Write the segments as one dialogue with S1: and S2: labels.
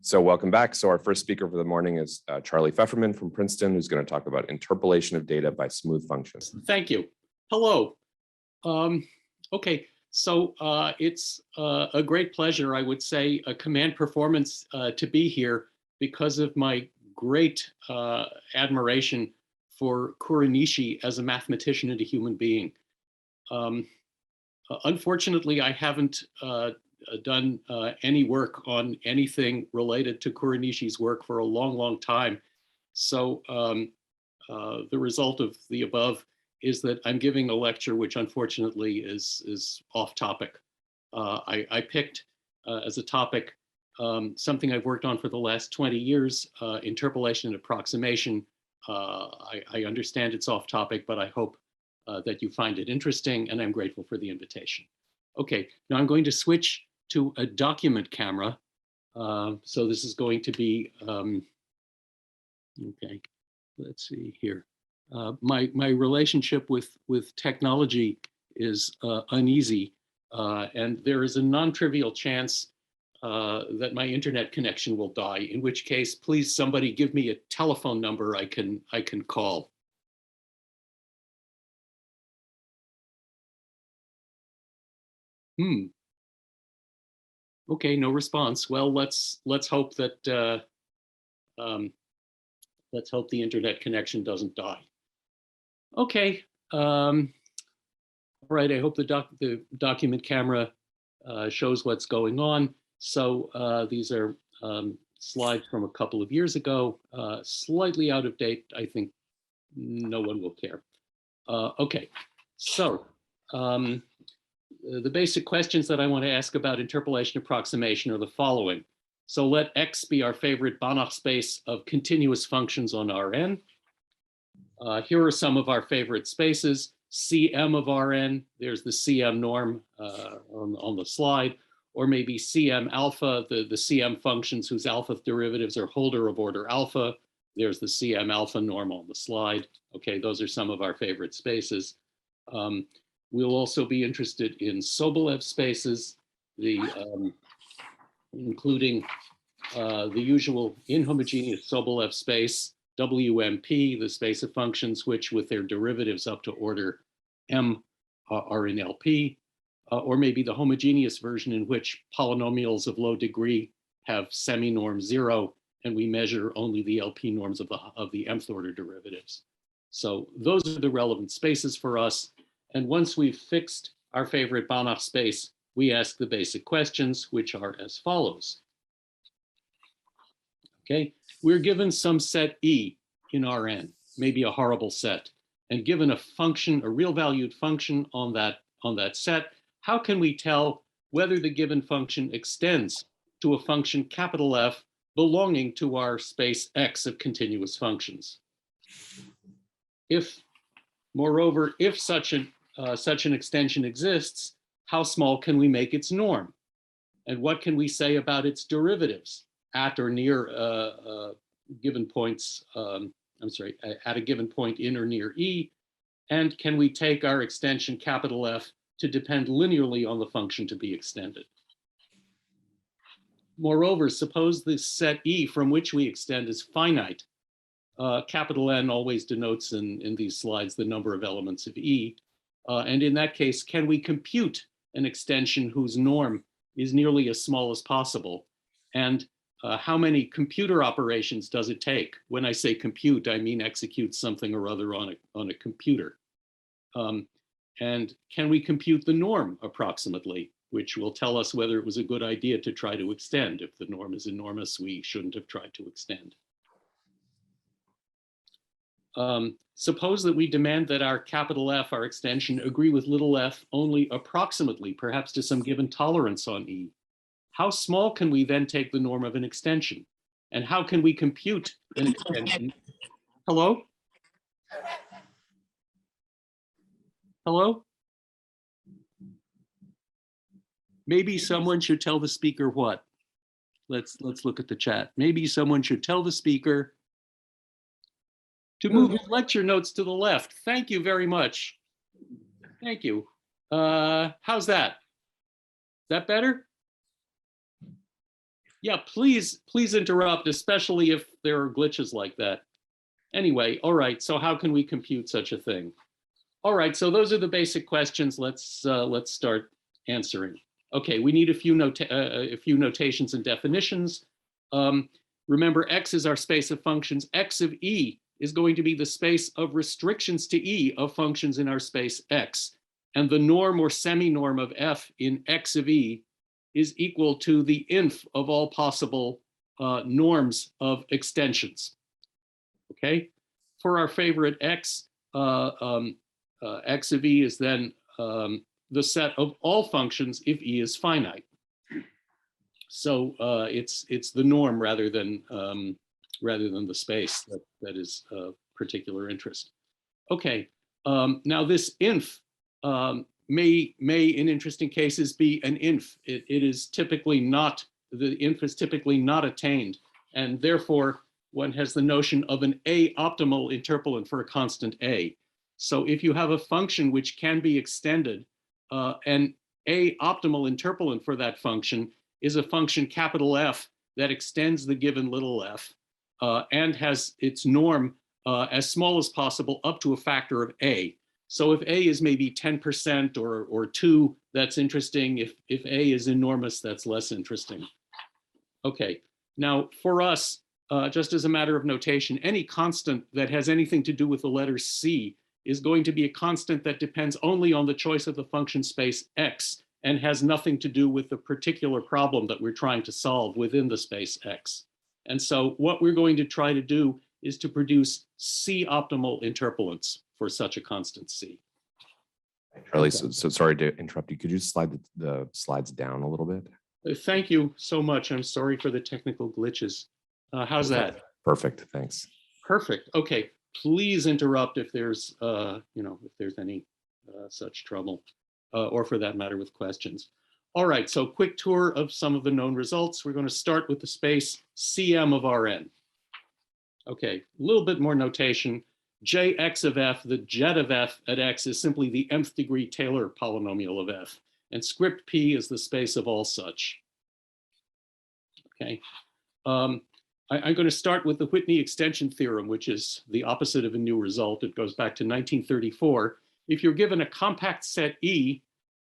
S1: So welcome back. So our first speaker for the morning is Charlie Fefferman from Princeton, who's going to talk about interpolation of data by smooth functions.
S2: Thank you. Hello. Okay, so it's a great pleasure, I would say, a command performance to be here because of my great admiration for Kuranishi as a mathematician and a human being. Unfortunately, I haven't done any work on anything related to Kuranishi's work for a long, long time. So the result of the above is that I'm giving a lecture which unfortunately is off topic. I picked as a topic something I've worked on for the last 20 years, interpolation and approximation. I understand it's off topic, but I hope that you find it interesting, and I'm grateful for the invitation. Okay, now I'm going to switch to a document camera. So this is going to be, okay, let's see here. My relationship with technology is uneasy, and there is a non-trivial chance that my internet connection will die, in which case, please somebody give me a telephone number I can call. Okay, no response. Well, let's hope that let's hope the internet connection doesn't die. Okay. All right. I hope the document camera shows what's going on. So these are slides from a couple of years ago, slightly out of date. I think no one will care. Okay. So the basic questions that I want to ask about interpolation approximation are the following. So let X be our favorite Banach space of continuous functions on Rn. Here are some of our favorite spaces. Cm of Rn, there's the Cm norm on the slide, or maybe Cm alpha, the Cm functions whose alpha derivatives are Holder of order alpha. There's the Cm alpha norm on the slide. Okay, those are some of our favorite spaces. We'll also be interested in Sobolev spaces, including the usual inhomogeneous Sobolev space, WMP, the space of functions which with their derivatives up to order M are in LP, or maybe the homogeneous version in which polynomials of low degree have semi-norm 0, and we measure only the LP norms of the mth order derivatives. So those are the relevant spaces for us. And once we've fixed our favorite Banach space, we ask the basic questions, which are as follows. Okay, we're given some set E in Rn, maybe a horrible set, and given a function, a real valued function on that set, how can we tell whether the given function extends to a function capital F belonging to our space X of continuous functions? Moreover, if such an extension exists, how small can we make its norm? And what can we say about its derivatives at or near given points, at a given point in or near E? And can we take our extension capital F to depend linearly on the function to be extended? Moreover, suppose this set E from which we extend is finite. Capital N always denotes in these slides the number of elements of E. And in that case, can we compute an extension whose norm is nearly as small as possible? And how many computer operations does it take? When I say compute, I mean execute something or other on a computer. And can we compute the norm approximately, which will tell us whether it was a good idea to try to extend. If the norm is enormous, we shouldn't have tried to extend. Suppose that we demand that our capital F, our extension, agree with little f only approximately, perhaps to some given tolerance on E. How small can we then take the norm of an extension? And how can we compute an extension? Hello? Hello? Maybe someone should tell the speaker what? Let's look at the chat. Maybe someone should tell the speaker to move his lecture notes to the left. Thank you very much. Thank you. How's that? Is that better? Yeah, please interrupt, especially if there are glitches like that. Anyway, all right, so how can we compute such a thing? All right, so those are the basic questions. Let's start answering. Okay, we need a few notations and definitions. Remember, X is our space of functions. X of E is going to be the space of restrictions to E of functions in our space X. And the norm or semi-norm of F in X of E is equal to the inf of all possible norms of extensions. Okay, for our favorite X, X of E is then the set of all functions if E is finite. So it's the norm rather than the space that is of particular interest. Okay, now this inf may in interesting cases be an inf. It is typically not, the inf is typically not attained, and therefore one has the notion of an A optimal interpolant for a constant A. So if you have a function which can be extended, an A optimal interpolant for that function is a function capital F that extends the given little f and has its norm as small as possible up to a factor of A. So if A is maybe 10% or 2, that's interesting. If A is enormous, that's less interesting. Okay, now for us, just as a matter of notation, any constant that has anything to do with the letter C is going to be a constant that depends only on the choice of the function space X and has nothing to do with the particular problem that we're trying to solve within the space X. And so what we're going to try to do is to produce C optimal interpolants for such a constant C.
S1: Charlie, so sorry to interrupt you. Could you slide the slides down a little bit?
S2: Thank you so much. I'm sorry for the technical glitches. How's that?
S1: Perfect, thanks.
S2: Perfect. Okay, please interrupt if there's, if there's any such trouble, or for that matter with questions. All right, so quick tour of some of the known results. We're going to start with the space Cm of Rn. Okay, a little bit more notation. Jx of f, the jet of f at x is simply the nth degree Taylor polynomial of f. And script p is the space of all such. Okay. I'm going to start with the Whitney extension theorem, which is the opposite of a new result. It goes back to 1934. If you're given a compact set E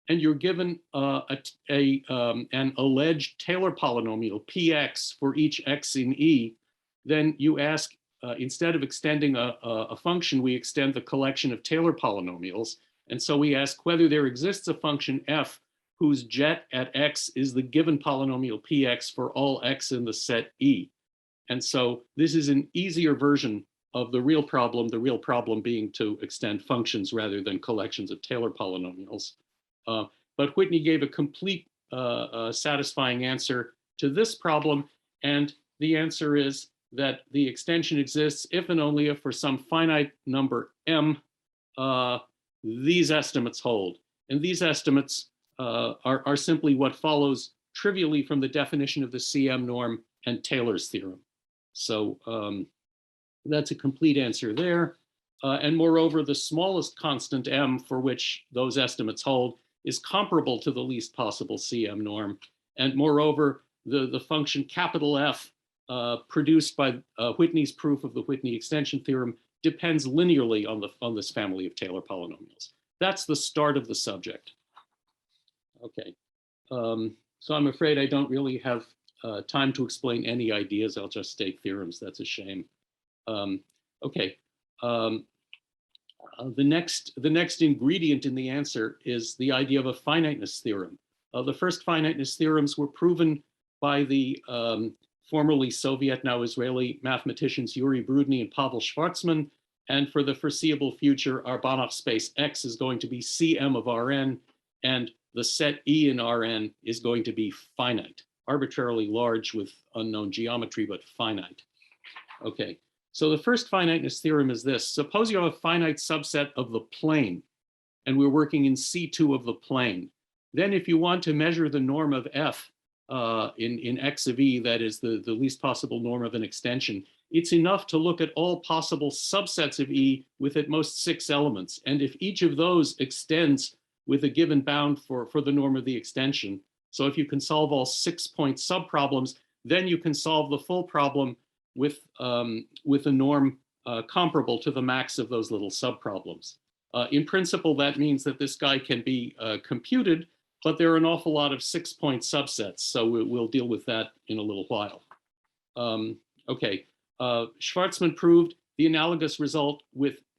S2: and you're given an alleged Taylor polynomial Px for each x in E, then you ask, instead of extending a function, we extend the collection of Taylor polynomials. And so we ask whether there exists a function f whose jet at x is the given polynomial Px for all x in the set E. And so this is an easier version of the real problem being to extend functions rather than collections of Taylor polynomials. But Whitney gave a complete satisfying answer to this problem. And the answer is that the extension exists if and only if for some finite number m, these estimates hold. And these estimates are simply what follows trivially from the definition of the Cm norm and Taylor's theorem. So that's a complete answer there. And moreover, the smallest constant m for which those estimates hold is comparable to the least possible Cm norm. And moreover, the function capital F produced by Whitney's proof of the Whitney extension theorem depends linearly on this family of Taylor polynomials. That's the start of the subject. Okay, so I'm afraid I don't really have time to explain any ideas. I'll just state theorems. That's a shame. Okay, the next ingredient in the answer is the idea of a finiteness theorem. The first finiteness theorems were proven by the formerly Soviet, now Israeli mathematicians Yuri Brudny and Pavel Schwarzman. And for the foreseeable future, our Banach space X is going to be Cm of Rn, and the set E in Rn is going to be finite, arbitrarily large with unknown geometry, but finite. Okay, so the first finiteness theorem is this. Suppose you have a finite subset of the plane, and we're working in C2 of the plane. Then if you want to measure the norm of f in X of E, that is the least possible norm of an extension, it's enough to look at all possible subsets of E with at most 6 elements. And if each of those extends with a given bound for the norm of the extension, so if you can solve all 6-point subproblems, then you can solve the full problem with a norm comparable to the max of those little subproblems. In principle, that means that this guy can be computed, but there are an awful lot of 6-point subsets. So we'll deal with that in a little while. Okay, Schwarzman proved the analogous result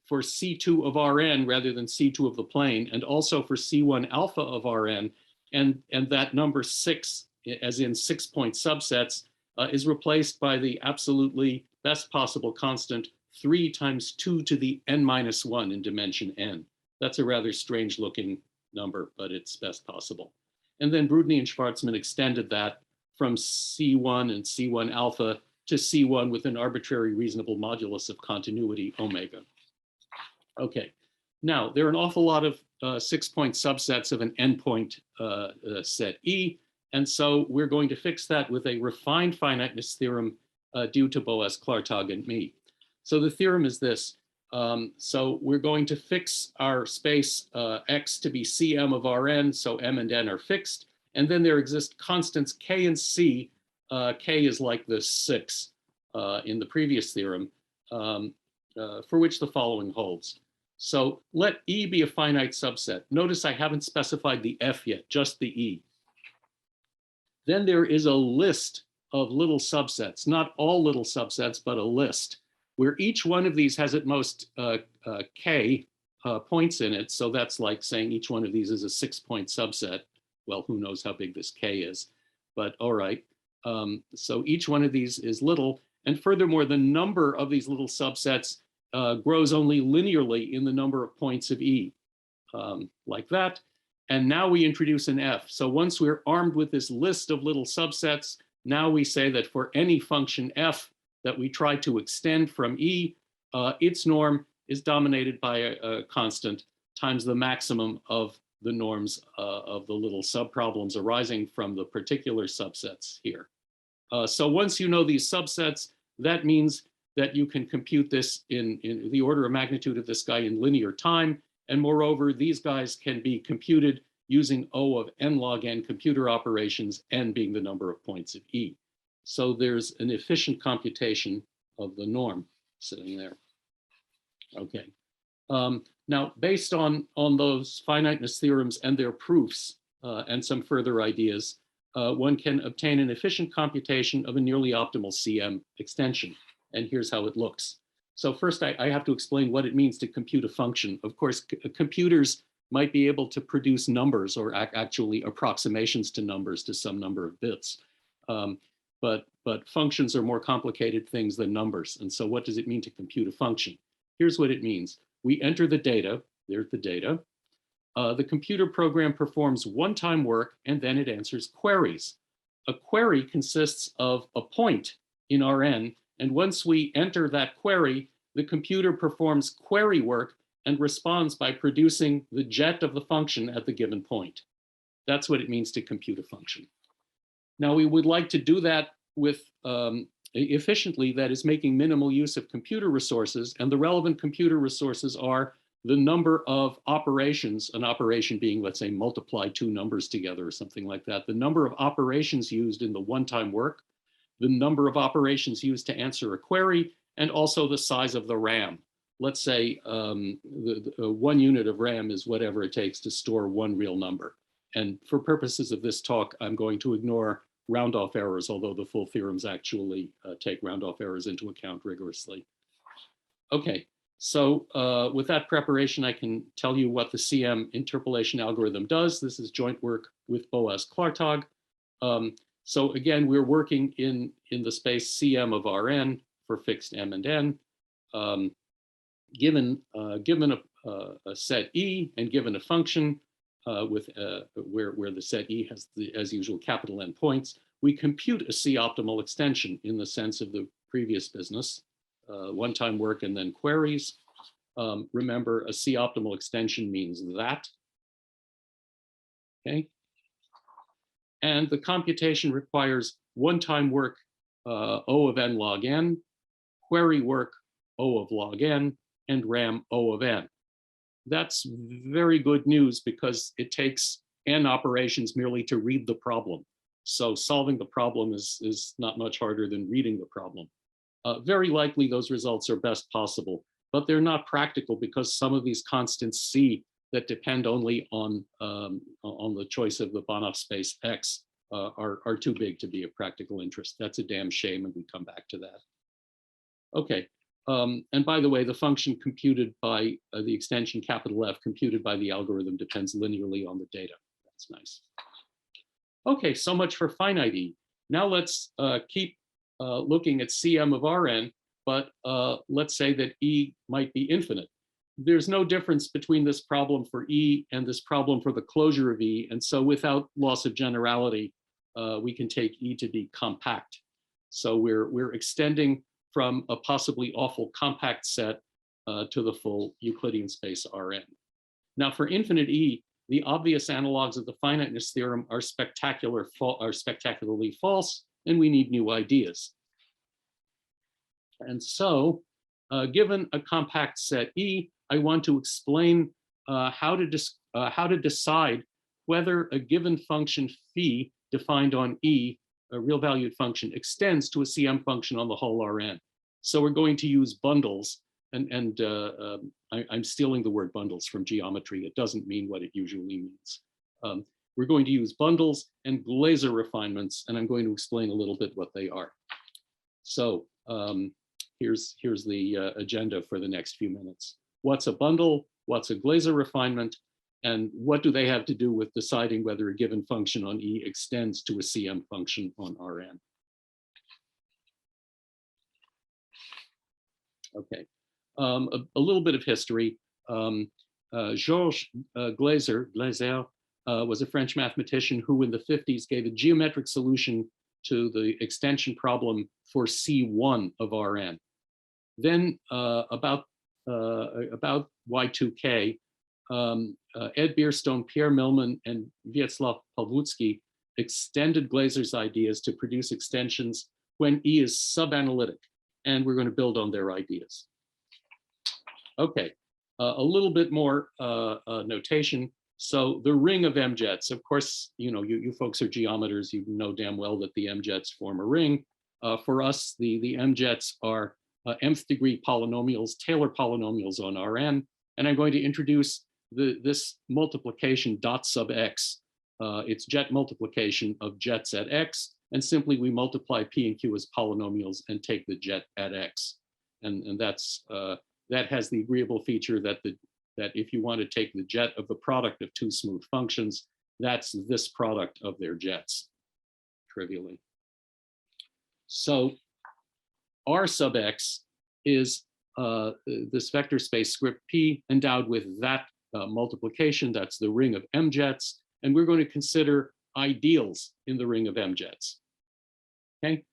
S2: for C2 of Rn rather than C2 of the plane, and also for C1 alpha of Rn, and that number 6, as in 6-point subsets, is replaced by the absolutely best possible constant 3 times 2 to the n-1 in dimension n. That's a rather strange looking number, but it's best possible. And then Brudny and Schwarzman extended that from C1 and C1 alpha to C1 with an arbitrary reasonable modulus of continuity omega. Okay, now there are an awful lot of 6-point subsets of an n-point set E, and so we're going to fix that with a refined finiteness theorem due to Boas, Klartag, and me. So the theorem is this. So we're going to fix our space X to be Cm of Rn, so M and N are fixed. And then there exist constants K and C. K is like the 6 in the previous theorem, for which the following holds. So let E be a finite subset. Notice I haven't specified the F yet, just the E. Then there is a list of little subsets, not all little subsets, but a list, where each one of these has at most K points in it. So that's like saying each one of these is a 6-point subset. Well, who knows how big this K is, but all right. So each one of these is little. And furthermore, the number of these little subsets grows only linearly in the number of points of E, like that. And now we introduce an F. So once we're armed with this list of little subsets, now we say that for any function F that we try to extend from E, its norm is dominated by a constant times the maximum of the norms of the little subproblems arising from the particular subsets here. So once you know these subsets, that means that you can compute this in the order of magnitude of this guy in linear time. And moreover, these guys can be computed using O of n log n computer operations, n being the number of points of E. So there's an efficient computation of the norm sitting there. Okay. Now, based on those finiteness theorems and their proofs and some further ideas, one can obtain an efficient computation of a nearly optimal CM extension. And here's how it looks. So first, I have to explain what it means to compute a function. Of course, computers might be able to produce numbers or actually approximations to numbers to some number of bits. But functions are more complicated things than numbers. And so what does it mean to compute a function? Here's what it means. We enter the data. There's the data. The computer program performs one-time work, and then it answers queries. A query consists of a point in Rn, and once we enter that query, the computer performs query work and responds by producing the jet of the function at the given point. That's what it means to compute a function. Now, we would like to do that with efficiently, that is making minimal use of computer resources, and the relevant computer resources are the number of operations, an operation being, let's say, multiply 2 numbers together or something like that, the number of operations used in the one-time work, the number of operations used to answer a query, and also the size of the RAM. Let's say the 1 unit of RAM is whatever it takes to store 1 real number. And for purposes of this talk, I'm going to ignore round-off errors, although the full theorems actually take round-off errors into account rigorously. Okay, so with that preparation, I can tell you what the CM interpolation algorithm does. This is joint work with Boas Klartag. So again, we're working in the space Cm of Rn for fixed M and N. Given a set E and given a function with where the set E has, as usual, capital N points, we compute a C optimal extension in the sense of the previous business, one-time work and then queries. Remember, a C optimal extension means that. Okay. And the computation requires one-time work O of n log n, query work O of log n, and RAM O of n. That's very good news because it takes n operations merely to read the problem. So solving the problem is not much harder than reading the problem. Very likely those results are best possible, but they're not practical because some of these constants C that depend only on the choice of the Banach space X are too big to be of practical interest. That's a damn shame, and we come back to that. Okay, and by the way, the function computed by the extension capital F computed by the algorithm depends linearly on the data. That's nice. Okay, so much for finite E. Now let's keep looking at Cm of Rn, but let's say that E might be infinite. There's no difference between this problem for E and this problem for the closure of E, and so without loss of generality, we can take E to be compact. So we're extending from a possibly awful compact set to the full Euclidean space Rn. Now for infinite E, the obvious analogs of the finiteness theorem are spectacularly false, and we need new ideas. And so, given a compact set E, I want to explain how to decide whether a given function phi defined on E, a real valued function, extends to a Cm function on the whole Rn. So we're going to use bundles, and I'm stealing the word bundles from geometry. It doesn't mean what it usually means. We're going to use bundles and Glaser refinements, and I'm going to explain a little bit what they are. So here's the agenda for the next few minutes. What's a bundle? What's a Glaser refinement? And what do they have to do with deciding whether a given function on E extends to a Cm function on Rn? Okay, a little bit of history. Georges Glaser was a French mathematician who in the 50s gave a geometric solution to the extension problem for C1 of Rn. Then about Y2K, Ed Bierstone, Pierre Millman, and Vyacheslav Pawlutsky extended Glaser's ideas to produce extensions when E is subanalytic, and we're going to build on their ideas. Okay, a little bit more notation. So the ring of M-jets, of course, you folks are geometers, you know damn well that the M-jets form a ring. For us, the M-jets are nth degree polynomials, Taylor polynomials on Rn, and I'm going to introduce this multiplication dot sub x. It's jet multiplication of jets at x, and simply we multiply P and Q as polynomials and take the jet at x. And that's that has the agreeable feature that if you want to take the jet of the product of two smooth functions, that's this product of their jets, trivially. So R sub x is this vector space script P endowed with that multiplication. That's the ring of M-jets. And we're going to consider ideals in the ring of M-jets. Okay.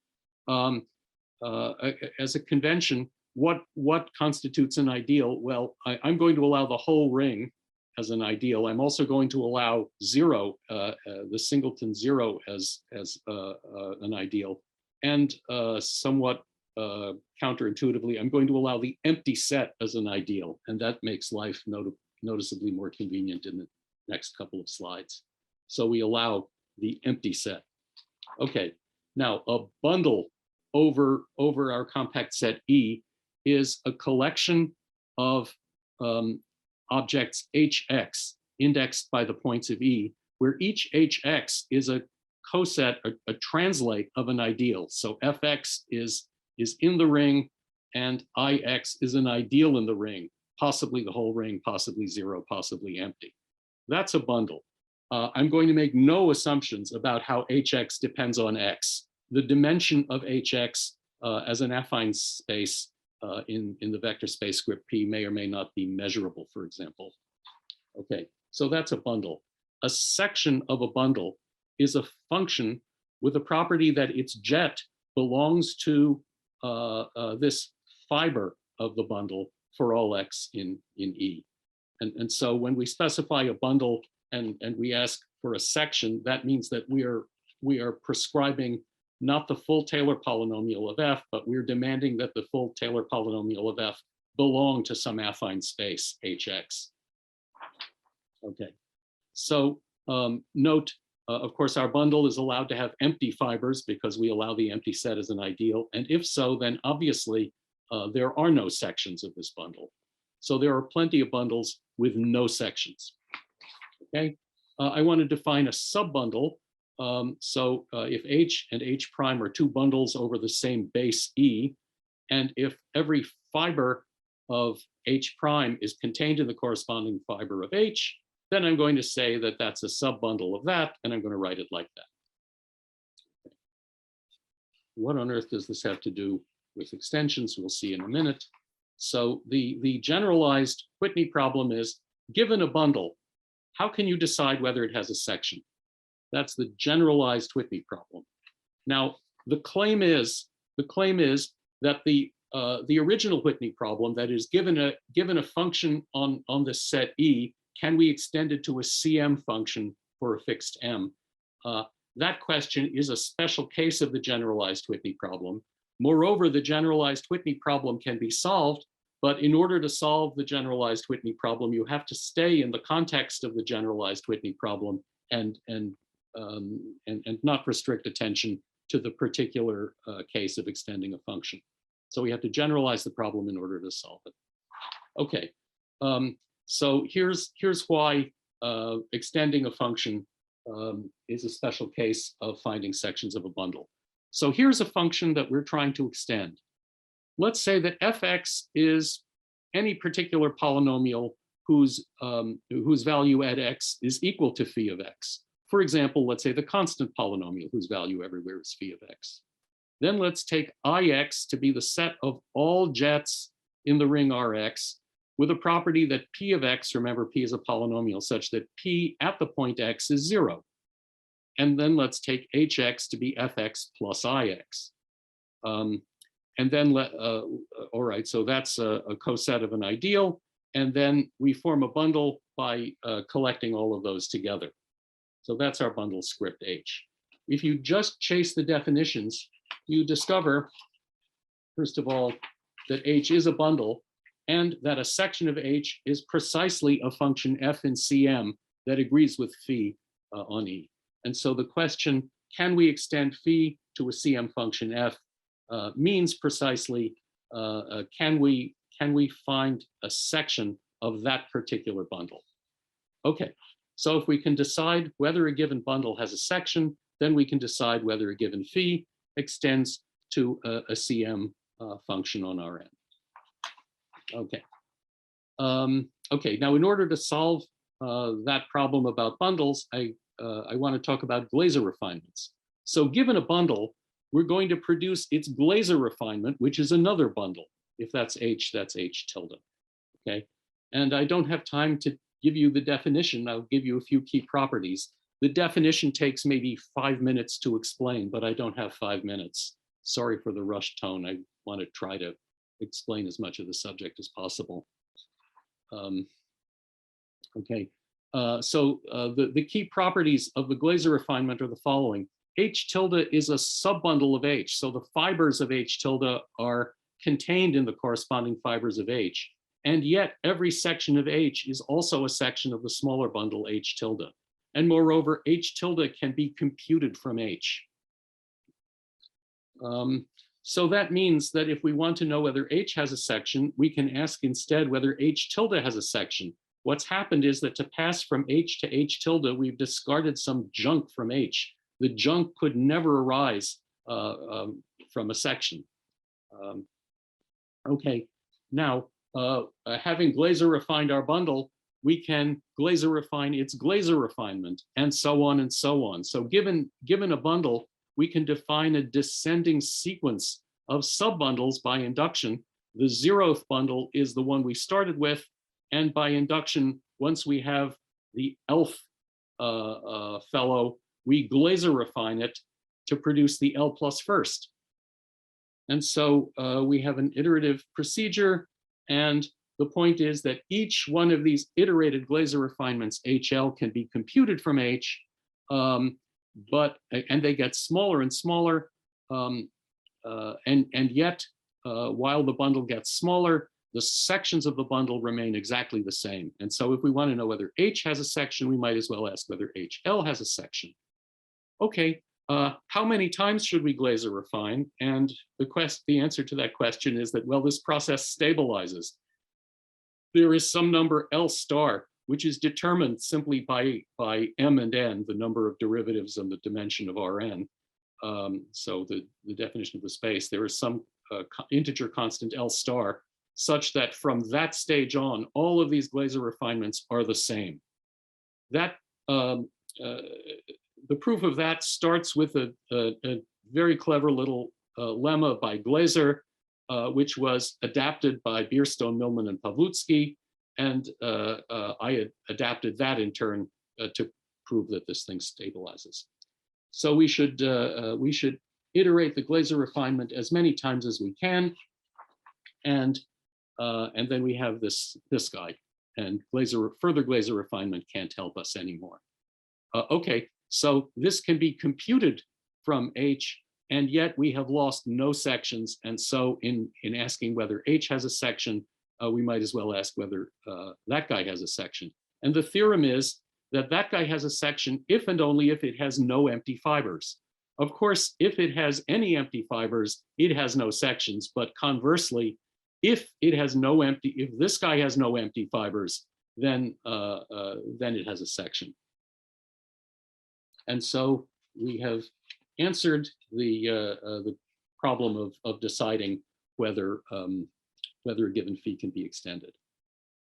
S2: As a convention, what constitutes an ideal? Well, I'm going to allow the whole ring as an ideal. I'm also going to allow zero, the singleton zero as an ideal. And somewhat counterintuitively, I'm going to allow the empty set as an ideal. And that makes life noticeably more convenient in the next couple of slides. So we allow the empty set. Okay, now a bundle over our compact set E is a collection of objects HX indexed by the points of E, where each HX is a coset, a translate of an ideal. So Fx is in the ring, and Ix is an ideal in the ring, possibly the whole ring, possibly zero, possibly empty. That's a bundle. I'm going to make no assumptions about how Hx depends on X. The dimension of Hx as an affine space in the vector space script P may or may not be measurable, for example. Okay, so that's a bundle. A section of a bundle is a function with a property that its jet belongs to this fiber of the bundle for all X in E. And so when we specify a bundle and we ask for a section, that means that we are prescribing not the full Taylor polynomial of F, but we're demanding that the full Taylor polynomial of F belong to some affine space HX. Okay, so note Of course, our bundle is allowed to have empty fibers because we allow the empty set as an ideal. And if so, then obviously there are no sections of this bundle. So there are plenty of bundles with no sections. Okay, I want to define a subbundle. If H and H prime are two bundles over the same base E, and if every fiber of H prime is contained in the corresponding fiber of H, then I'm going to say that that's a subbundle of that, and I'm going to write it like that. What on earth does this have to do with extensions? We'll see in a minute. So the generalized Whitney problem is, given a bundle, how can you decide whether it has a section? That's the generalized Whitney problem. Now, the claim is that the original Whitney problem, that is, given a function on the set E, can we extend it to a CM function for a fixed M? That question is a special case of the generalized Whitney problem. Moreover, the generalized Whitney problem can be solved, but in order to solve the generalized Whitney problem, you have to stay in the context of the generalized Whitney problem and not restrict attention to the particular case of extending a function. So we have to generalize the problem in order to solve it. Okay, so here's why extending a function is a special case of finding sections of a bundle. So here's a function that we're trying to extend. Let's say that fx is any particular polynomial whose value at x is equal to phi of x. For example, let's say the constant polynomial whose value everywhere is phi of x. Then let's take Ix to be the set of all jets in the ring Rx with a property that P of x, remember P is a polynomial, such that P at the point x is 0. And then let's take Hx to be Fx plus Ix. And then, all right, so that's a coset of an ideal. And then we form a bundle by collecting all of those together. So that's our bundle script H. If you just chase the definitions, you discover, first of all, that H is a bundle and that a section of H is precisely a function f in Cm that agrees with phi on E. And so the question, can we extend phi to a Cm function f, means precisely, can we find a section of that particular bundle? Okay, so if we can decide whether a given bundle has a section, then we can decide whether a given phi extends to a Cm function on our end. Okay. Okay, now in order to solve that problem about bundles, I want to talk about Glaser refinements. So given a bundle, we're going to produce its Glaser refinement, which is another bundle. If that's H, that's H tilde. Okay, and I don't have time to give you the definition. I'll give you a few key properties. The definition takes maybe 5 minutes to explain, but I don't have 5 minutes. Sorry for the rushed tone. I want to try to explain as much of the subject as possible. Okay, the key properties of the Glaser refinement are the following. H tilde is a subbundle of H. So the fibers of H tilde are contained in the corresponding fibers of H. And yet every section of H is also a section of the smaller bundle H tilde. And moreover, H tilde can be computed from H. So that means that if we want to know whether H has a section, we can ask instead whether H tilde has a section. What's happened is that to pass from H to H tilde, we've discarded some junk from H. The junk could never arise from a section. Okay, now having Glaser refined our bundle, we can Glaser refine its Glaser refinement, and so on and so on. So given a bundle, we can define a descending sequence of subbundles by induction. The 0th bundle is the one we started with, and by induction, once we have the elf fellow, we Glaser refine it to produce the L plus first. And so we have an iterative procedure, and the point is that each one of these iterated Glaser refinements, HL, can be computed from H, and they get smaller and smaller, and yet, while the bundle gets smaller, the sections of the bundle remain exactly the same. And so if we want to know whether H has a section, we might as well ask whether HL has a section. okay, how many times should we Glaser refine? And the answer to that question is that, well, this process stabilizes. There is some number L star, which is determined simply by m and n, the number of derivatives and the dimension of Rn. So the definition of the space, there is some integer constant L star, such that from that stage on, all of these Glaser refinements are the same. That the proof of that starts with a very clever little lemma by Glaser, which was adapted by Bierstone, Millman, and Pawlutsky. And I had adapted that in turn to prove that this thing stabilizes. So we should iterate the Glaser refinement as many times as we can. And then we have this guy. And further Glaser refinement can't help us anymore. Okay, so this can be computed from H, and yet we have lost no sections. And so in asking whether H has a section, we might as well ask whether that guy has a section. And the theorem is that that guy has a section if and only if it has no empty fibers. Of course, if it has any empty fibers, it has no sections. But conversely, if this guy has no empty fibers, then it has a section. And so we have answered the problem of deciding whether a given phi can be extended.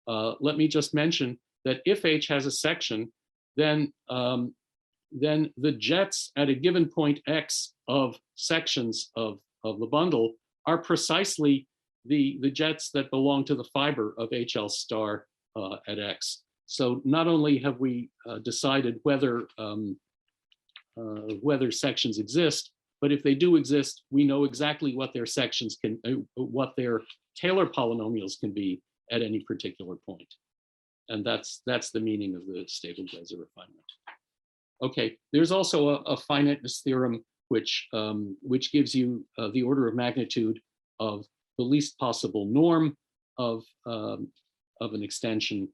S2: Let me just mention that if H has a section, then the jets at a given point X of sections of the bundle are precisely the jets that belong to the fiber of HL star at X. So not only have we decided whether sections exist, but if they do exist, we know exactly what their sections can, what their Taylor polynomials can be at any particular point. And that's the meaning of the stable Glaser refinement. Okay, there's also a finiteness theorem which gives you the order of magnitude of the least possible norm of an extension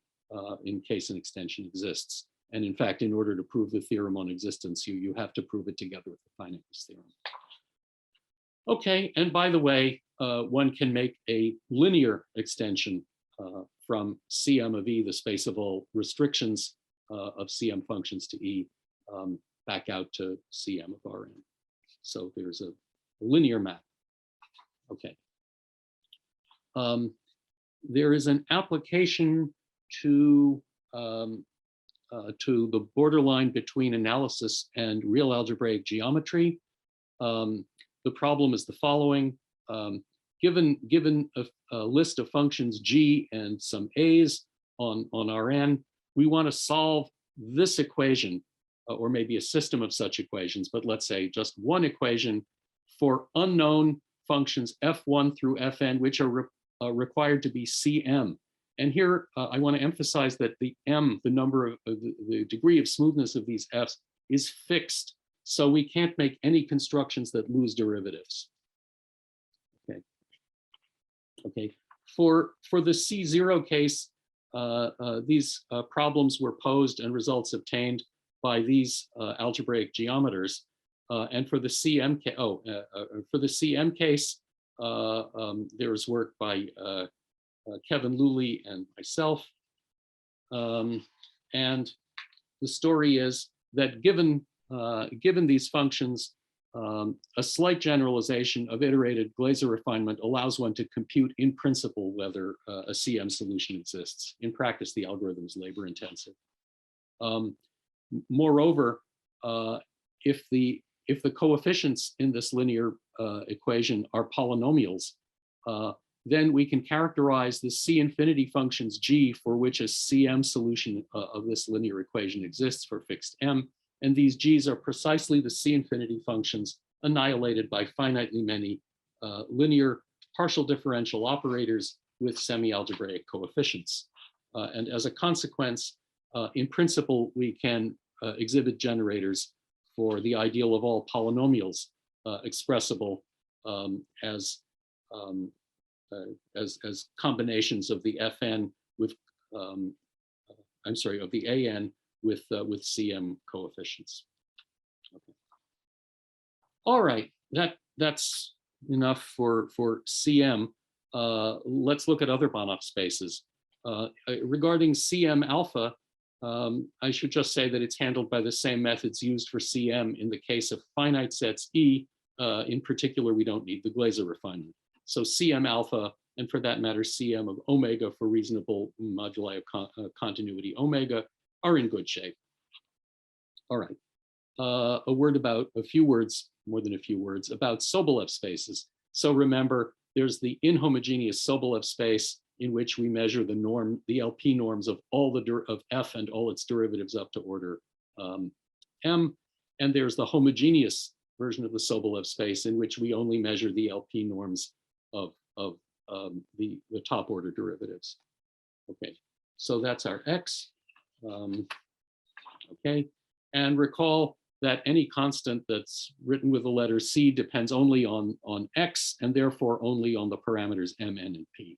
S2: in case an extension exists. And in fact, in order to prove the theorem on existence, you have to prove it together with the finiteness theorem. Okay, and by the way, one can make a linear extension from Cm of E, the space of all restrictions of Cm functions to E, back out to Cm of Rn. So there's a linear map. Okay. There is an application to the borderline between analysis and real algebraic geometry. The problem is the following. Given a list of functions G and some A's on Rn, we want to solve this equation, or maybe a system of such equations, but let's say just one equation for unknown functions F1 through Fn, which are required to be Cm. And here I want to emphasize that the m, the number of the degree of smoothness of these f's, is fixed. So we can't make any constructions that lose derivatives. Okay. Okay. For the C0 case, these problems were posed and results obtained by these algebraic geometers. And for the CM case, there was work by Kevin Luley and myself. And the story is that given these functions, a slight generalization of iterated Glaser refinement allows one to compute in principle whether a CM solution exists. In practice, the algorithm is labor intensive. Moreover, if the coefficients in this linear equation are polynomials, then we can characterize the C infinity functions G for which a CM solution of this linear equation exists for fixed M. And these G's are precisely the C infinity functions annihilated by finitely many linear partial differential operators with semi-algebraic coefficients. And as a consequence, in principle, we can exhibit generators for the ideal of all polynomials expressible as combinations of the Fn with, of the An with CM coefficients. Okay. All right, that's enough for CM. Let's look at other Banach spaces. Regarding CM alpha, I should just say that it's handled by the same methods used for CM in the case of finite sets E. In particular, we don't need the Glaser refinement. So CM alpha, and for that matter, CM of omega for reasonable moduli of continuity omega, are in good shape. All right. A few words, more than a few words, about Sobolev spaces. So remember, there's the inhomogeneous Sobolev space in which we measure the norm, the LP norms of all of F and all its derivatives up to order M. And there's the homogeneous version of the Sobolev space in which we only measure the LP norms of the top order derivatives. Okay, so that's our X. Okay, and recall that any constant that's written with the letter C depends only on X and therefore only on the parameters M, N, and P.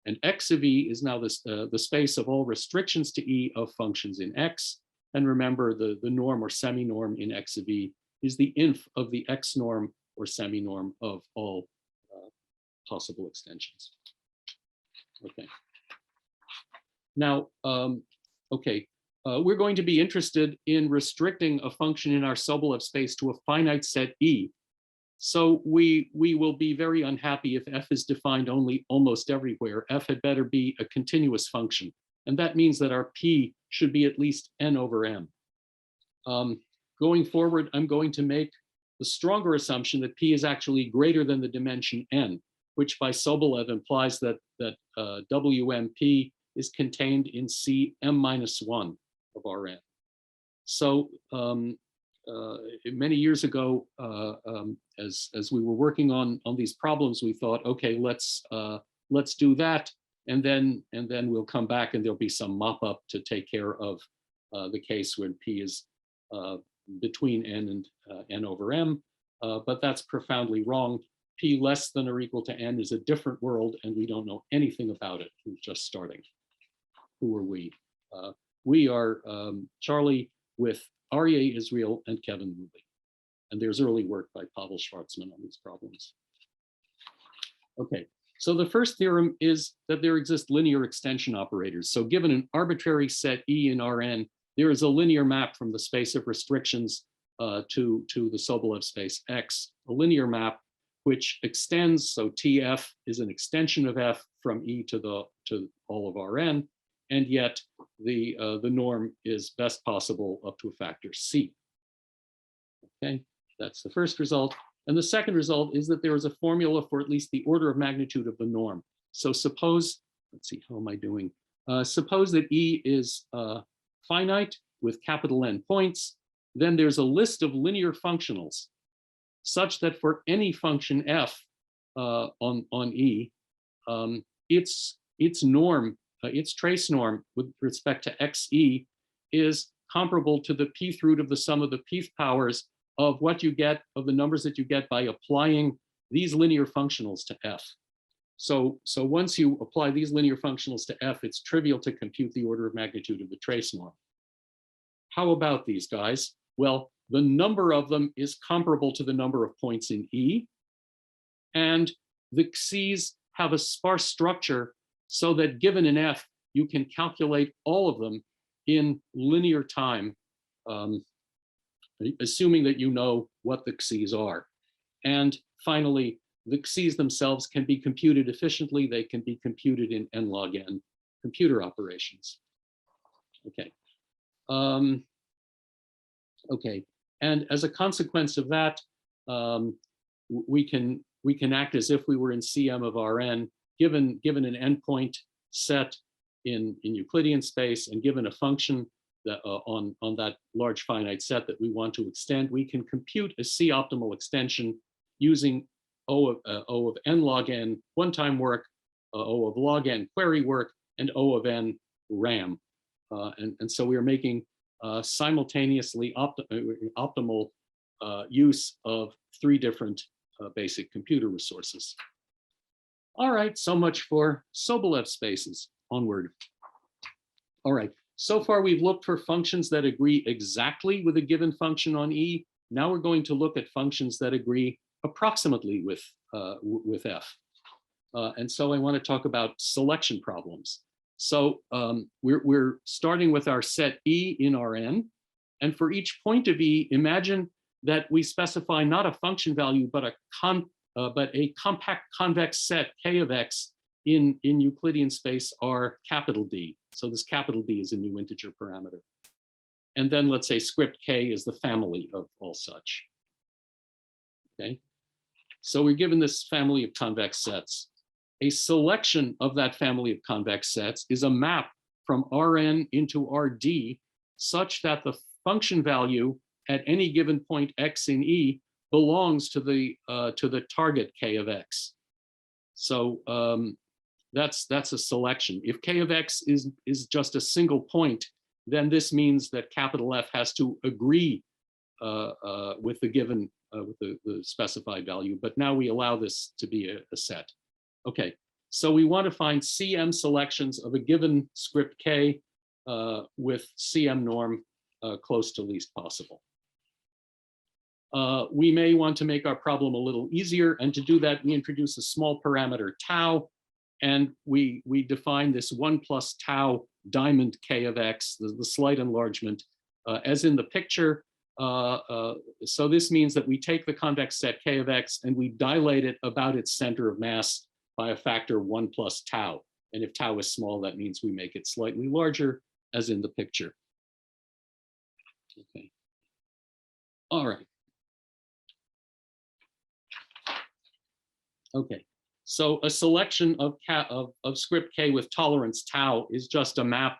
S2: And X of E is now the space of all restrictions to E of functions in X. And remember, the norm or semi-norm in X of E is the inf of the X norm or semi-norm of all possible extensions. Okay. Now, we're going to be interested in restricting a function in our Sobolev space to a finite set E. So we will be very unhappy if F is defined only almost everywhere. F had better be a continuous function. And that means that our P should be at least N over M. Going forward, I'm going to make the stronger assumption that P is actually greater than the dimension N, which by Sobolev implies that WMP is contained in Cm-1 of Rn. So many years ago, as we were working on these problems, we thought, okay, let's do that, and then we'll come back and there'll be some mop-up to take care of the case when P is between N and N over M, but that's profoundly wrong. P less than or equal to N is a different world, and we don't know anything about it. We're just starting. Who are we? We are Charlie with Aryeh Israel and Kevin Rubey. And there's early work by Pavel Schwartzman on these problems. Okay, so the first theorem is that there exist linear extension operators. So given an arbitrary set E in Rn, there is a linear map from the space of restrictions to the Sobolev space X, a linear map which extends, so TF is an extension of F from E to all of Rn, and yet the norm is best possible up to a factor C. Okay, that's the first result. And the second result is that there is a formula for at least the order of magnitude of the norm. So suppose, let's see, how am I doing? Suppose that E is finite with capital N points, then there's a list of linear functionals such that for any function F on E, its norm, its trace norm with respect to XE is comparable to the pth root of the sum of the pth powers of what you get, of the numbers that you get by applying these linear functionals to F. So once you apply these linear functionals to F, it's trivial to compute the order of magnitude of the trace norm. How about these guys? Well, the number of them is comparable to the number of points in E, and the X's have a sparse structure so that given an F, you can calculate all of them in linear time, assuming that you know what the X's are. And finally, the X's themselves can be computed efficiently. They can be computed in n log n computer operations. Okay. Okay, and as a consequence of that, we can act as if we were in Cm of Rn, given an endpoint set in Euclidean space, and given a function that, on that large finite set that we want to extend, we can compute a C optimal extension using O of n log n one-time work, O of log n query work, and O of n RAM. And so we are making simultaneously optimal use of three different basic computer resources. All right, so much for Sobolev spaces. Onward. All right, so far we've looked for functions that agree exactly with a given function on E, Now we're going to look at functions that agree approximately with f. And so I want to talk about selection problems. So we're starting with our set E in Rn. And for each point of E, imagine that we specify not a function value, but a compact convex set K of X in Euclidean space R capital D. So this capital D is a new integer parameter. And then let's say script K is the family of all such. Okay. So we're given this family of convex sets. A selection of that family of convex sets is a map from Rn into Rd such that the function value at any given point X in E belongs to the target K of X. So that's a selection. If K of X is just a single point, then this means that capital F has to agree with the given, with the specified value, but now we allow this to be a set. Okay, so we want to find CM selections of a given script K with CM norm close to least possible. We may want to make our problem a little easier, and to do that, we introduce a small parameter tau, and we define this 1 plus tau diamond K of X, the slight enlargement, as in the picture. So this means that we take the convex set K of X and we dilate it about its center of mass by a factor 1 plus tau. And if tau is small, that means we make it slightly larger, as in the picture. Okay. All right. Okay. So a selection of script K with tolerance tau is just a map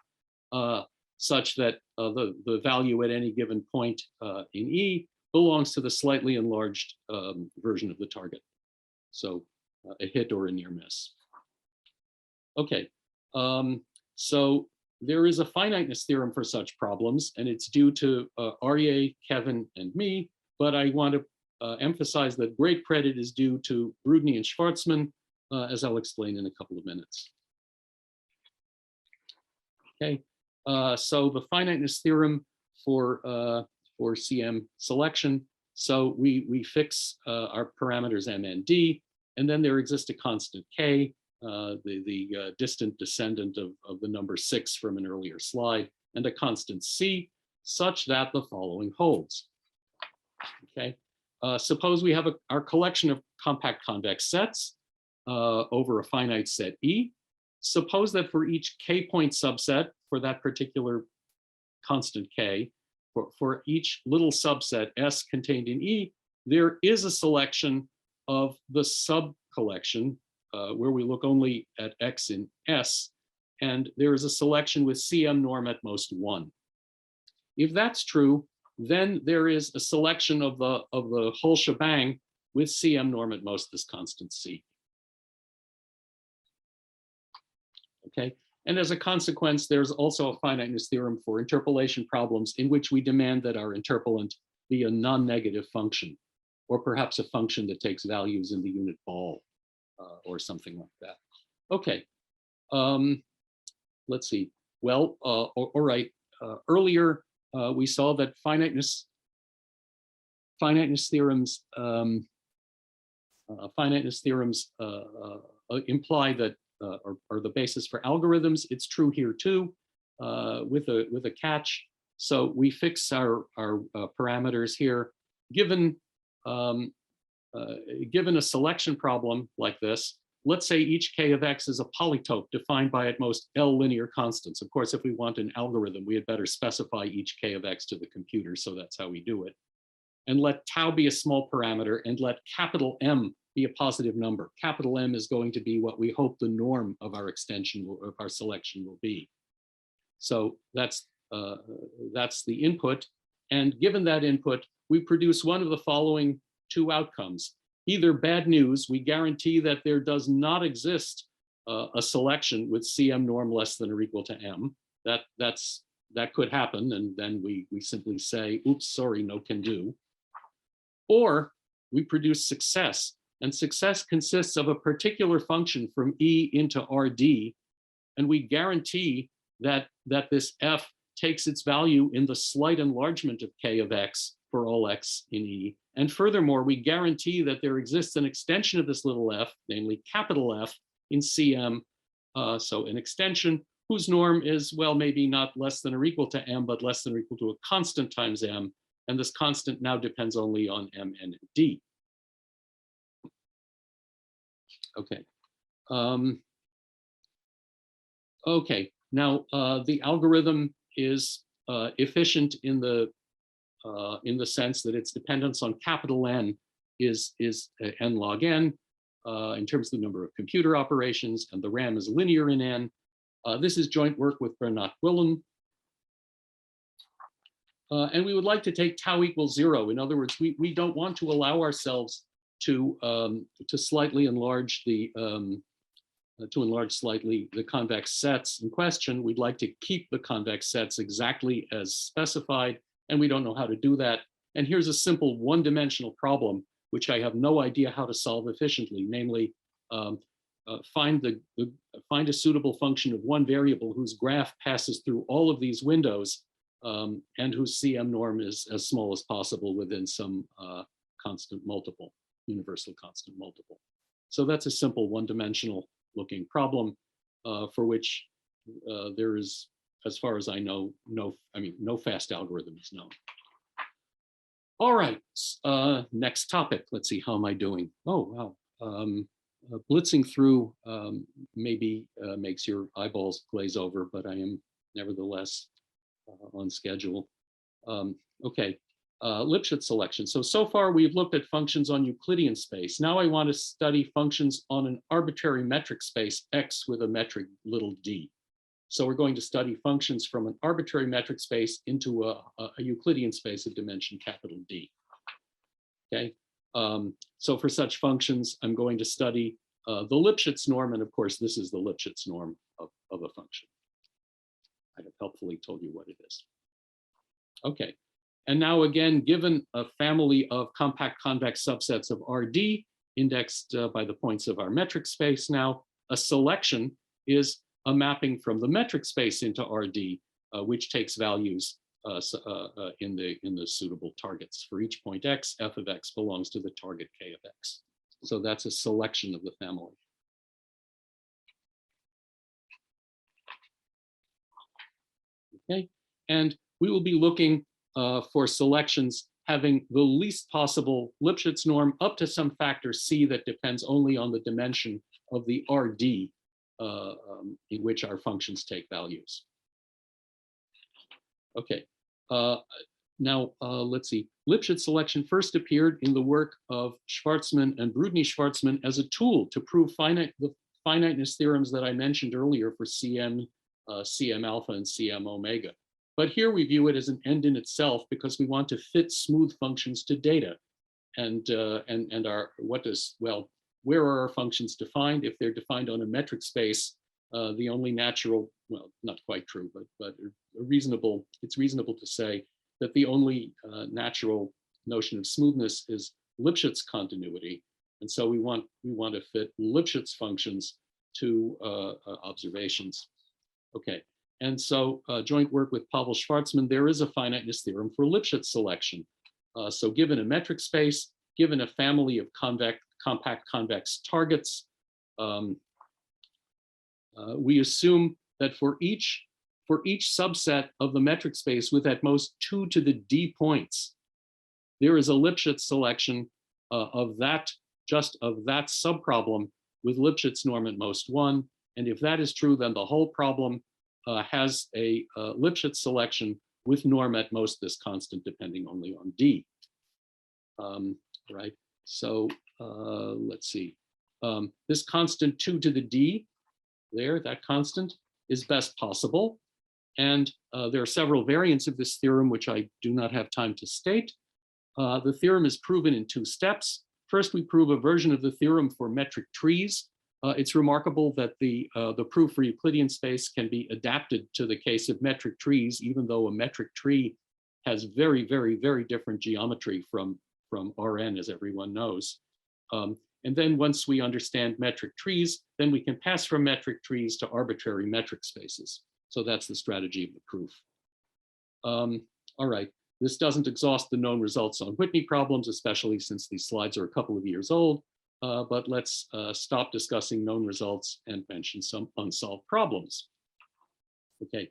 S2: such that the value at any given point in E belongs to the slightly enlarged version of the target. So a hit or a near miss. Okay, so there is a finiteness theorem for such problems, and it's due to Aryeh, Kevin, and me, but I want to emphasize that great credit is due to Brudny and Schwartzman, as I'll explain in a couple of minutes. Okay, so the finiteness theorem for CM selection. So we fix our parameters M and D, and then there exists a constant K, the distant descendant of the number 6 from an earlier slide, and a constant C, such that the following holds. Okay, suppose we have our collection of compact convex sets over a finite set E. Suppose that for each K point subset for that particular constant K, for each little subset S contained in E, there is a selection of the sub-collection where we look only at X in S, and there is a selection with CM norm at most 1. If that's true, then there is a selection of the whole shebang with CM norm at most this constant C. Okay, and as a consequence, there's also a finiteness theorem for interpolation problems in which we demand that our interpolant be a non-negative function, or perhaps a function that takes values in the unit ball, or something like that. Okay, let's see. Well, all right. Earlier, we saw that finiteness theorems imply that are the basis for algorithms. It's true here too, with a catch. So we fix our parameters here. Given a selection problem like this, let's say each K of X is a polytope defined by at most L linear constants. Of course, if we want an algorithm, we had better specify each K of X to the computer, so that's how we do it. And let tau be a small parameter, and let capital M be a positive number. Capital M is going to be what we hope the norm of our extension of our selection will be. So that's the input. And given that input, we produce one of the following 2 outcomes. Either bad news, we guarantee that there does not exist a selection with CM norm less than or equal to M. That could happen, and then we simply say, oops, sorry, no can do. Or we produce success, and success consists of a particular function from E into RD, and we guarantee that this F takes its value in the slight enlargement of K of X for all x in E. And furthermore, we guarantee that there exists an extension of this little f, namely capital F, in Cm. So an extension whose norm is, well, maybe not less than or equal to m, but less than or equal to a constant times m. And this constant now depends only on m, n, and d. Okay. Okay, now the algorithm is efficient in the sense that its dependence on capital N is n log n in terms of the number of computer operations, and the RAM is linear in n. This is joint work with Banach-Willen. And we would like to take tau equals 0. In other words, we don't want to allow ourselves to slightly enlarge the slightly the convex sets in question. We'd like to keep the convex sets exactly as specified, and we don't know how to do that. And here's a simple one-dimensional problem, which I have no idea how to solve efficiently, namely find a suitable function of one variable whose graph passes through all of these windows and whose CM norm is as small as possible within some constant multiple, universal constant multiple. So that's a simple one-dimensional looking problem for which there is, as far as I know, no fast algorithm is known. All right, next topic. Let's see, how am I doing? Oh, wow. Blitzing through maybe makes your eyeballs glaze over, but I am nevertheless on schedule. Okay, Lipschitz selection. So far we've looked at functions on Euclidean space. Now I want to study functions on an arbitrary metric space, X with a metric little d. So we're going to study functions from an arbitrary metric space into a Euclidean space of dimension capital D. Okay, so for such functions, I'm going to study the Lipschitz norm, and of course, this is the Lipschitz norm of a function. I have helpfully told you what it is. Okay, and now again, given a family of compact convex subsets of RD indexed by the points of our metric space, now a selection is a mapping from the metric space into RD, which takes values in the suitable targets. For each point X, f of X belongs to the target K of X. So that's a selection of the family. Okay, and we will be looking for selections having the least possible Lipschitz norm up to some factor C that depends only on the dimension of the RD in which our functions take values. Okay, now let's see. Lipschitz selection first appeared in the work of Schwarzman and Brudny-Schwarzman as a tool to prove the finiteness theorems that I mentioned earlier for CM, CM alpha, and CM omega. But here we view it as an end in itself because we want to fit smooth functions to data. And where are our functions defined? If they're defined on a metric space, the only natural, well, not quite true, but it's reasonable to say that the only natural notion of smoothness is Lipschitz continuity. And so we want to fit Lipschitz functions to observations. Okay, and so joint work with Pavel Schwarzman, there is a finiteness theorem for Lipschitz selection. So given a metric space, given a family of compact convex targets, we assume that for each subset of the metric space with at most 2 to the d points, there is a Lipschitz selection of that subproblem with Lipschitz norm at most 1. And if that is true, then the whole problem has a Lipschitz selection with norm at most this constant depending only on d. Right, so let's see. This constant 2 to the d, that constant is best possible. And there are several variants of this theorem, which I do not have time to state. The theorem is proven in 2 steps. First, we prove a version of the theorem for metric trees. It's remarkable that the proof for Euclidean space can be adapted to the case of metric trees, even though a metric tree has very, very, very different geometry from Rn, as everyone knows. And then once we understand metric trees, then we can pass from metric trees to arbitrary metric spaces. So that's the strategy of the proof. All right, This doesn't exhaust the known results on Whitney problems, especially since these slides are a couple of years old. But let's stop discussing known results and mention some unsolved problems. Okay.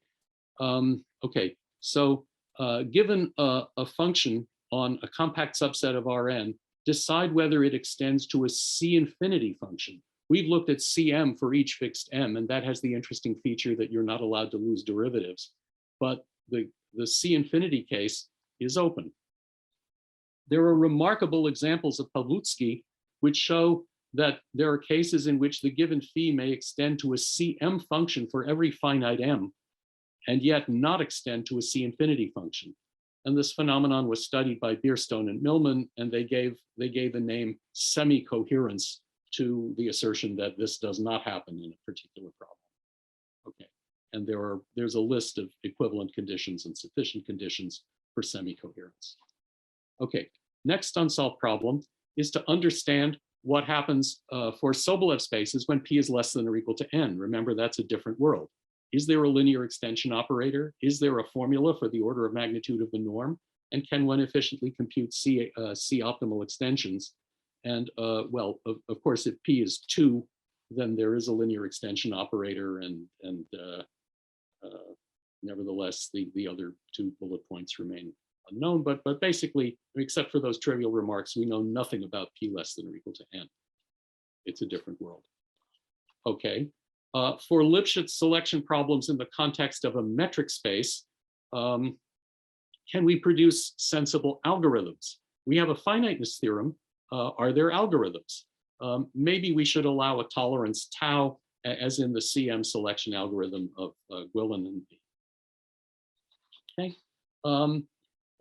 S2: Okay. So given a function on a compact subset of Rn, decide whether it extends to a C infinity function. We've looked at Cm for each fixed m, and that has the interesting feature that you're not allowed to lose derivatives. But the C infinity case is open. There are remarkable examples of Pawlutsky which show that there are cases in which the given phi may extend to a Cm function for every finite m, and yet not extend to a C infinity function. And this phenomenon was studied by Bierstone and Millman, and they gave the name semicoherence to the assertion that this does not happen in a particular problem. Okay, and there's a list of equivalent conditions and sufficient conditions for semicoherence. Okay, next unsolved problem is to understand what happens for Sobolev spaces when p is less than or equal to n. Remember, that's a different world. Is there a linear extension operator? Is there a formula for the order of magnitude of the norm? And can one efficiently compute C optimal extensions? And well, of course, if p is 2, then there is a linear extension operator, and nevertheless, the other 2 bullet points remain unknown. But basically, except for those trivial remarks, we know nothing about p less than or equal to n. It's a different world. Okay. For Lipschitz selection problems in the context of a metric space, can we produce sensible algorithms? We have a finiteness theorem. Are there algorithms? Maybe we should allow a tolerance tau, as in the CM selection algorithm of Gwillan and B. Okay.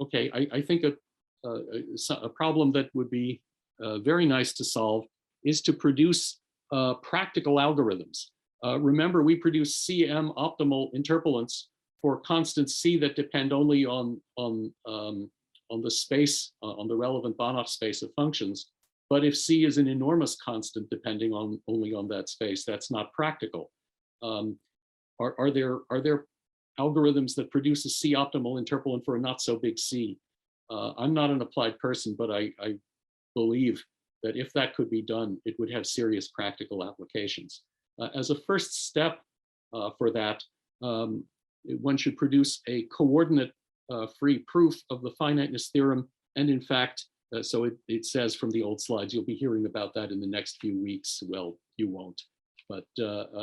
S2: Okay, I think a problem that would be very nice to solve is to produce practical algorithms. Remember, we produce CM optimal interpolants for constants C that depend only on the space, on the relevant Banach space of functions. But if C is an enormous constant depending only on that space, that's not practical. Are there algorithms that produce a C optimal interpolant for a not so big C? I'm not an applied person, but I believe that if that could be done, it would have serious practical applications. As a first step for that, one should produce a coordinate-free proof of the finiteness theorem. And in fact, so it says from the old slides, you'll be hearing about that in the next few weeks. Well, you won't. But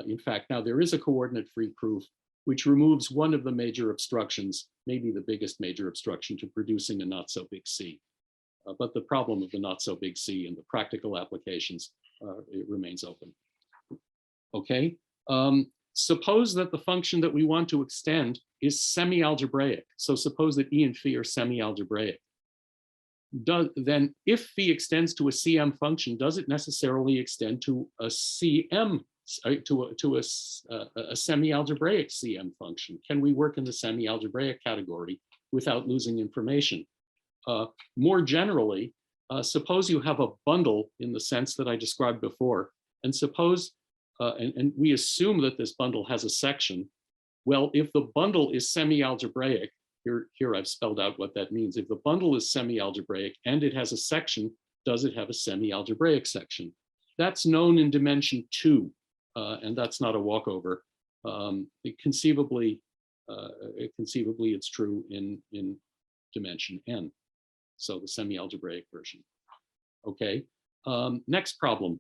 S2: in fact, now there is a coordinate-free proof which removes one of the major obstructions, maybe the biggest major obstruction to producing a not so big C. But the problem of the not so big C and the practical applications, it remains open. Okay, suppose that the function that we want to extend is semi-algebraic. So suppose that E and phi are semi-algebraic. Then if phi extends to a CM function, does it necessarily extend to a CM, to a semi-algebraic CM function? Can we work in the semi-algebraic category without losing information? More generally, suppose you have a bundle in the sense that I described before, and suppose and we assume that this bundle has a section. Well, if the bundle is semi-algebraic, here I've spelled out what that means. If the bundle is semi-algebraic and it has a section, does it have a semi-algebraic section? That's known in dimension 2, and that's not a walkover. Conceivably, it's true in dimension n, so the semi-algebraic version. Okay, next problem,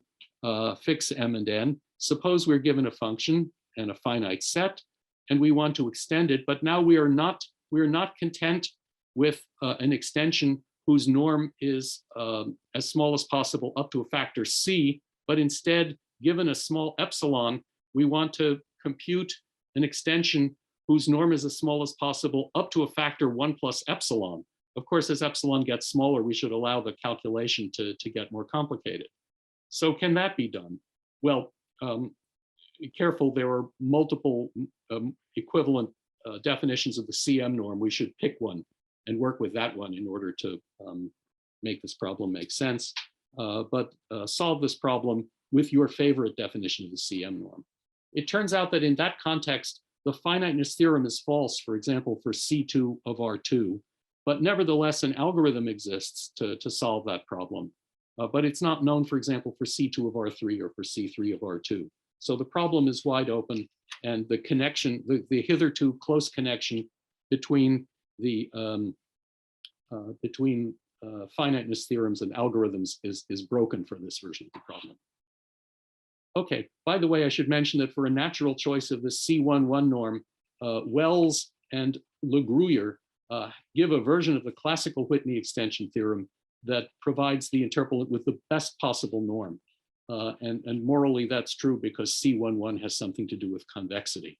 S2: fix m and n. Suppose we're given a function and a finite set, and we want to extend it, but now we're not content with an extension whose norm is as small as possible up to a factor c, but instead, given a small epsilon, we want to compute an extension whose norm is as small as possible up to a factor 1 plus epsilon. Of course, as epsilon gets smaller, we should allow the calculation to get more complicated. So can that be done? Well, careful, there are multiple equivalent definitions of the CM norm. We should pick one and work with that one in order to make this problem make sense. But solve this problem with your favorite definition of the CM norm. It turns out that in that context, the finiteness theorem is false, for example, for C2 of R2. But nevertheless, an algorithm exists to solve that problem. But it's not known, for example, for C2 of R3 or for C3 of R2. So the problem is wide open, and the connection, the hitherto close connection between the finiteness theorems and algorithms is broken for this version of the problem. Okay, by the way, I should mention that for a natural choice of the C11 norm, Wells and Le Gruyere give a version of the classical Whitney extension theorem that provides the interpolant with the best possible norm. And morally, that's true because C11 has something to do with convexity.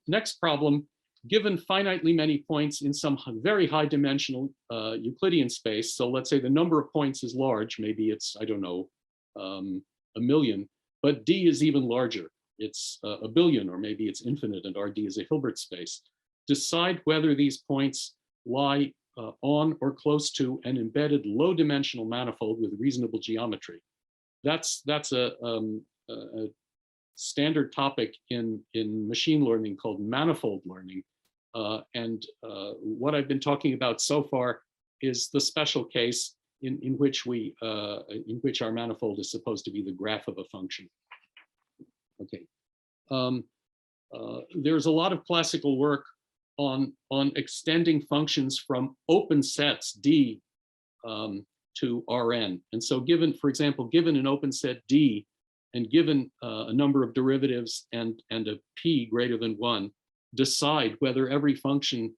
S2: Next problem, given finitely many points in some very high dimensional Euclidean space, so let's say the number of points is large, maybe it's, I don't know, 1 million, but D is even larger. It's 1 billion, or maybe it's infinite, and RD is a Hilbert space. Decide whether these points lie on or close to an embedded low dimensional manifold with reasonable geometry. That's a standard topic in machine learning called manifold learning. What I've been talking about so far is the special case in which our manifold is supposed to be the graph of a function. Okay. There's a lot of classical work on extending functions from open sets D to Rn. And so given, for example, given an open set D and given a number of derivatives and a P greater than 1, decide whether every function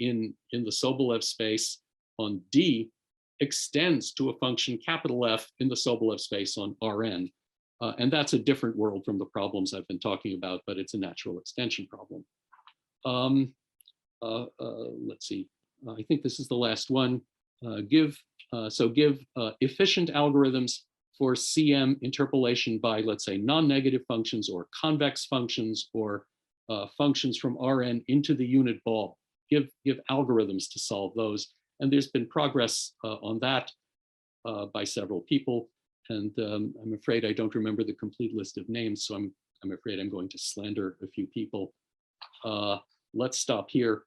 S2: in the Sobolev space on D extends to a function capital F in the Sobolev space on Rn. And that's a different world from the problems I've been talking about, but it's a natural extension problem. Let's see, I think this is the last one. Give efficient algorithms for CM interpolation by, let's say, non-negative functions or convex functions or functions from Rn into the unit ball. Give algorithms to solve those. And there's been progress on that by several people. And I'm afraid I don't remember the complete list of names, so I'm afraid I'm going to slander a few people. Let's stop here.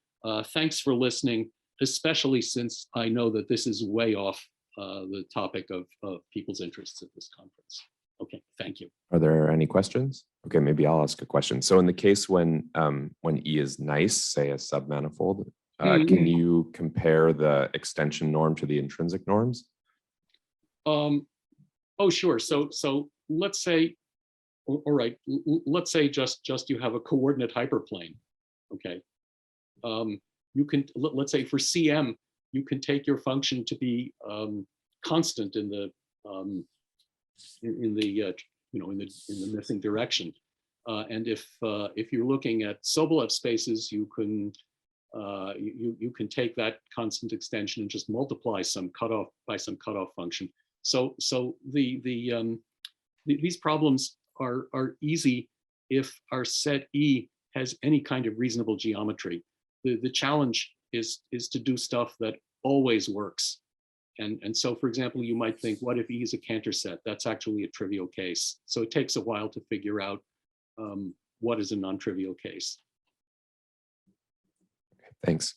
S2: Thanks for listening, especially since I know that this is way off the topic of people's interests at this conference. Okay, thank you.
S1: Are there any questions? Okay, maybe I'll ask a question. So in the case when E is nice, say a submanifold, can you compare the extension norm to the intrinsic norms?
S2: Oh, sure. So let's say, all right, let's say just you have a coordinate hyperplane. Okay. You can, let's say for CM, you can take your function to be constant in the missing direction. And if you're looking at Sobolev spaces, you can take that constant extension and just multiply some cutoff by some cutoff function. So these problems are easy if our set E has any kind of reasonable geometry. The challenge is to do stuff that always works. And so, for example, you might think, what if E is a Cantor set? That's actually a trivial case. So it takes a while to figure out what is a non-trivial case.
S1: Okay, thanks.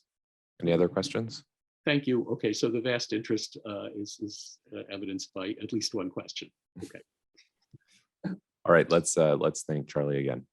S1: Any other questions?
S2: Thank you. Okay, so the vast interest is evidenced by at least one question. Okay.
S1: All right, let's thank Charlie again.